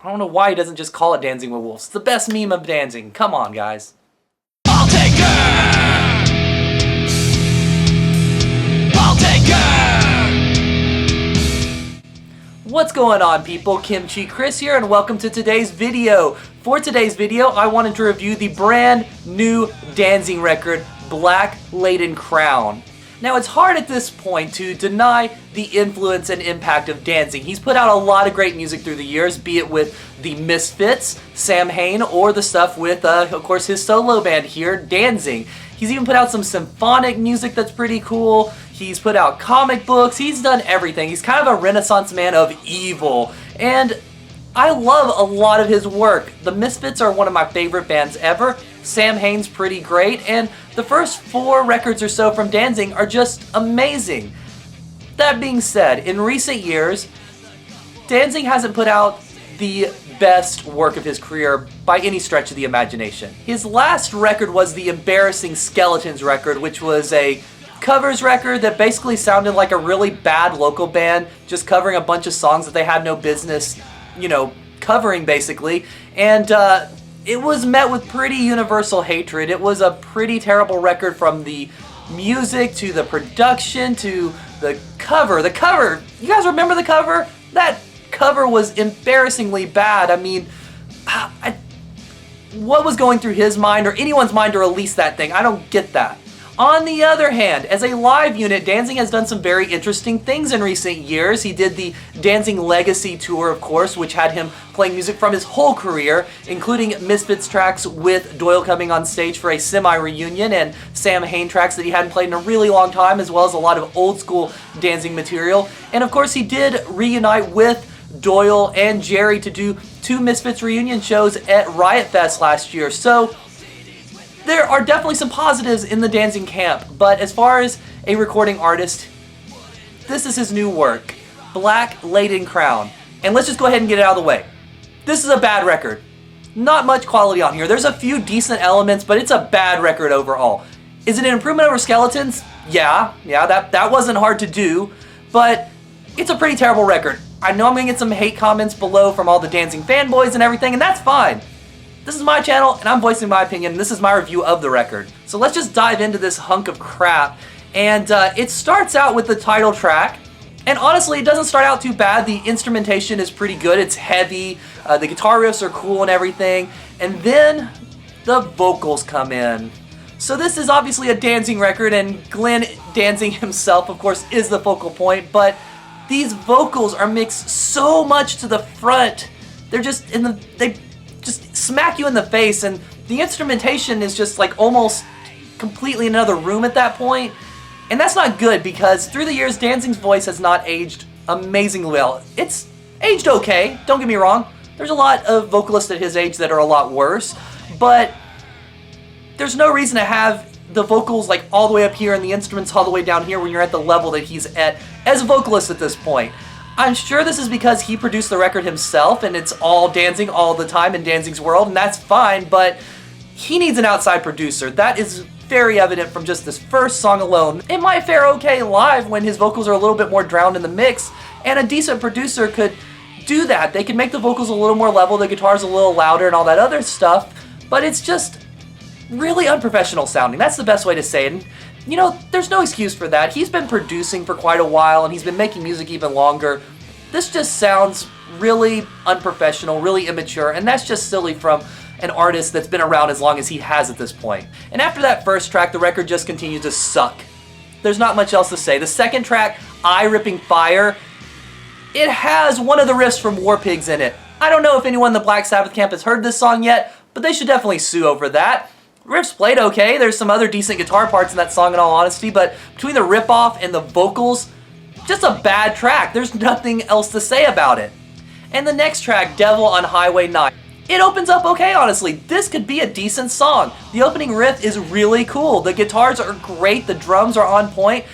I don't know why he doesn't just call it Dancing with Wolves. It's the best meme of Danzig. Come on, guys. I'll take her! I'll take her! What's going on, people? Kimchi Chris here, and welcome to today's video. For today's video, I wanted to review the brand new Danzig record, Black Laden Crown. Now, it's hard at this point to deny the influence and impact of Danzig. He's put out a lot of great music through the years, be it with the Misfits, Sam Hain, or the stuff with, of course, his solo band here, Danzig. He's even put out some symphonic music that's pretty cool. He's put out comic books. He's done everything. He's kind of a renaissance man of evil. And I love a lot of his work. The Misfits are one of my favorite bands ever. Sam Hain's pretty great, and the first 4 records or so from Danzig are just amazing. That being said, in recent years, Danzig hasn't put out the best work of his career by any stretch of the imagination. His last record was the embarrassing Skeletons record, which was a covers record that basically sounded like a really bad local band just covering a bunch of songs that they had no business, covering basically. And it was met with pretty universal hatred. It was a pretty terrible record, from the music to the production to the cover. The cover, you guys remember the cover? That cover was embarrassingly bad. I mean, what was going through his mind or anyone's mind to release that thing? I don't get that. On the other hand, as a live unit, Danzig has done some very interesting things in recent years. He did the Danzig Legacy Tour, of course, which had him playing music from his whole career, including Misfits tracks with Doyle coming on stage for a semi-reunion, and Sam Hain tracks that he hadn't played in a really long time, as well as a lot of old school Danzig material. And of course, he did reunite with Doyle and Jerry to do 2 Misfits reunion shows at Riot Fest last year. So there are definitely some positives in the Danzig camp, but as far as a recording artist, this is his new work, Black Laden Crown. And let's just go ahead and get it out of the way. This is a bad record. Not much quality on here. There's a few decent elements, but it's a bad record overall. Is it an improvement over Skeletons? Yeah, that wasn't hard to do, but it's a pretty terrible record. I know I'm going to get some hate comments below from all the Danzig fanboys and everything, and that's fine. This is my channel, and I'm voicing my opinion, and this is my review of the record. So let's just dive into this hunk of crap. And it starts out with the title track, and honestly, it doesn't start out too bad. The instrumentation is pretty good. It's heavy. The guitar riffs are cool and everything. And then the vocals come in. So this is obviously a Danzig record, and Glenn Danzig himself, of course, is the focal point, but these vocals are mixed so much to the front. They're just they just smack you in the face, and the instrumentation is just like almost completely in another room at that point. And that's not good, because through the years, Danzig's voice has not aged amazingly well. It's aged okay, don't get me wrong. There's a lot of vocalists at his age that are a lot worse, but there's no reason to have the vocals like all the way up here and the instruments all the way down here when you're at the level that he's at as a vocalist at this point. I'm sure this is because he produced the record himself, and it's all Danzig all the time in Danzig's world, and that's fine, but he needs an outside producer. That is very evident from just this first song alone. It might fare okay live when his vocals are a little bit more drowned in the mix, and a decent producer could do that. They could make the vocals a little more level, the guitars a little louder, and all that other stuff, but it's just really unprofessional sounding. That's the best way to say it. And, there's no excuse for that. He's been producing for quite a while, and he's been making music even longer. This just sounds really unprofessional, really immature, and that's just silly from an artist that's been around as long as he has at this point. And after that first track, the record just continues to suck. There's not much else to say. The second track, Eye Ripping Fire, it has one of the riffs from War Pigs in it. I don't know if anyone in the Black Sabbath camp has heard this song yet, but they should definitely sue over that. Riff's played okay. There's some other decent guitar parts in that song in all honesty, but between the riff-off and the vocals, just a bad track. There's nothing else to say about it. And the next track, Devil on Highway 9, it opens up okay, honestly. This could be a decent song. The opening riff is really cool. The guitars are great. The drums are on point.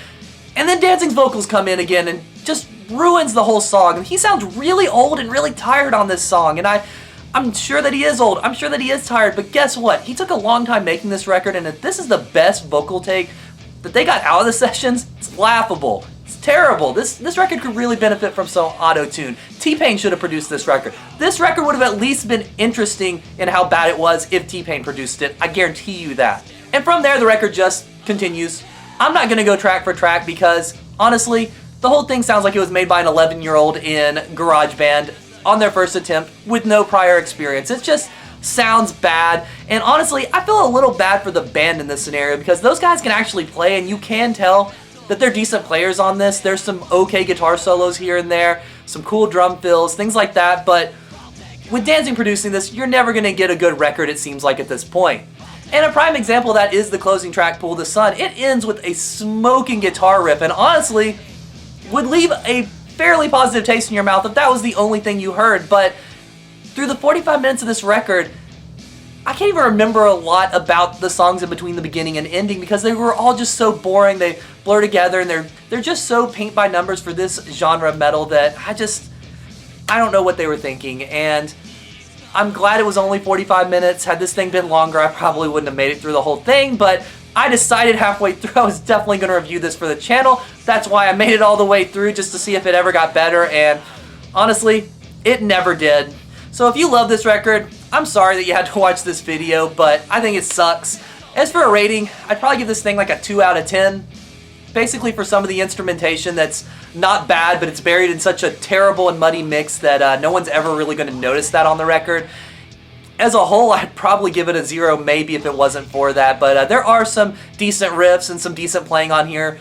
And then Danzig's vocals come in again and just ruins the whole song. And he sounds really old and really tired on this song. And I'm sure that he is old. I'm sure that he is tired. But guess what? He took a long time making this record, and if this is the best vocal take that they got out of the sessions, it's laughable. It's terrible. This record could really benefit from some auto-tune. T-Pain should have produced this record. This record would have at least been interesting in how bad it was if T-Pain produced it. I guarantee you that. And from there, the record just continues. I'm not gonna go track for track because, honestly, the whole thing sounds like it was made by an 11-year-old in GarageBand on their first attempt with no prior experience. It just sounds bad, and honestly, I feel a little bad for the band in this scenario because those guys can actually play, and you can tell that they're decent players on this. There's some okay guitar solos here and there, some cool drum fills, things like that, but with Danzig producing this, you're never going to get a good record, it seems like, at this point. And a prime example of that is the closing track, Pool the Sun. It ends with a smoking guitar riff, and honestly, would leave a fairly positive taste in your mouth if that was the only thing you heard, but through the 45 minutes of this record, I can't even remember a lot about the songs in between the beginning and ending because they were all just so boring. They blur together and they're just so paint by numbers for this genre of metal that I don't know what they were thinking. And I'm glad it was only 45 minutes. Had this thing been longer, I probably wouldn't have made it through the whole thing, but I decided halfway through I was definitely going to review this for the channel. That's why I made it all the way through, just to see if it ever got better, and honestly, it never did. So if you love this record, I'm sorry that you had to watch this video, but I think it sucks. As for a rating, I'd probably give this thing like a 2 out of 10. Basically for some of the instrumentation that's not bad, but it's buried in such a terrible and muddy mix that no one's ever really going to notice that on the record. As a whole, I'd probably give it a 0 maybe if it wasn't for that, but there are some decent riffs and some decent playing on here,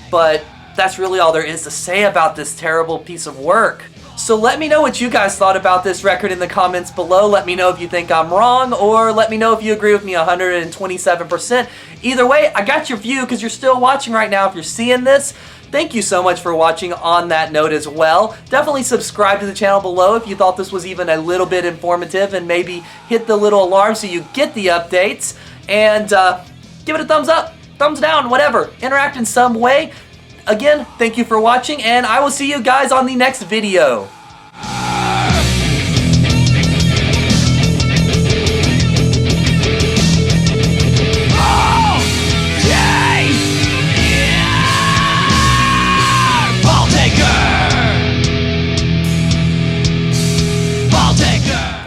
but that's really all there is to say about this terrible piece of work. So let me know what you guys thought about this record in the comments below. Let me know if you think I'm wrong, or let me know if you agree with me 127%. Either way, I got your view because you're still watching right now if you're seeing this. Thank you so much for watching on that note as well. Definitely subscribe to the channel below if you thought this was even a little bit informative, and maybe hit the little alarm so you get the updates. And give it a thumbs up, thumbs down, whatever. Interact in some way. Again, thank you for watching, and I will see you guys on the next video.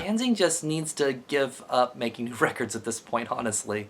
Danzig just needs to give up making new records at this point, honestly.